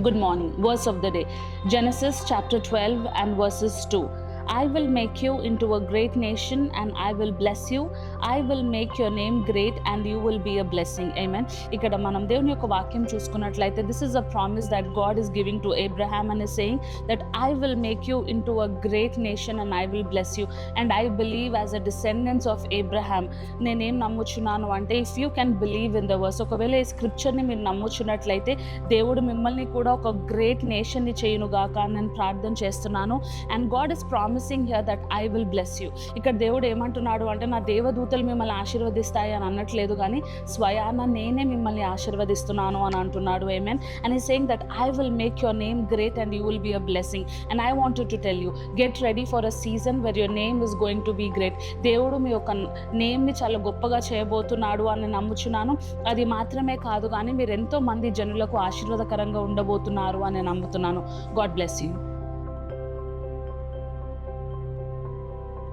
Good morning. Verse of the day, Genesis chapter 12 and verses 2. I will make you into a great nation and I will bless you. I will make your name great and you will be a blessing. Amen. ఇక్కడ మనం దేవుని యొక్క వాక్యం చూసుకున్నట్లయితే, this is a promise that God is giving to Abraham and is saying that I will make you into a great nation and I will bless you. And I believe as a descendants of Abraham, నేనేం నమ్ముచున్నాను అంటే, if you can believe in the verse, ఒకవేళ ఈ స్క్రిప్చర్ని మీరు నమ్ముచున్నట్లయితే దేవుడు మిమ్మల్ని కూడా ఒక గ్రేట్ నేషన్ని చేయునుగాక అని నేను ప్రార్థన చేస్తున్నాను. And God is promising here that I will bless you. ఇక్కడ దేవుడు ఏమంటున్నాడు అంటే, నా దేవదూతలు మిమ్మల్ని ఆశీర్వదిస్తాయి అని అనట్లేదు, కానీ స్వయాన నేనే మిమ్మల్ని ఆశీర్వదిస్తున్నాను అని అంటున్నాడు. ఆమేన్. And is saying that I will make your name great and you will be a blessing. And I wanted to tell you, get ready for a season where your name is going to be great. దేవుడు మీ యొక్క నేమ్ని చాలా గొప్పగా చేయబోతున్నాడు అని నమ్ముచున్నాను. అది మాత్రమే కాదు, కానీ మీరు ఎంతో మంది జనులకు ఆశీర్వాదకరంగా ఉండబోతున్నారు అని నమ్ముతున్నాను. God bless you.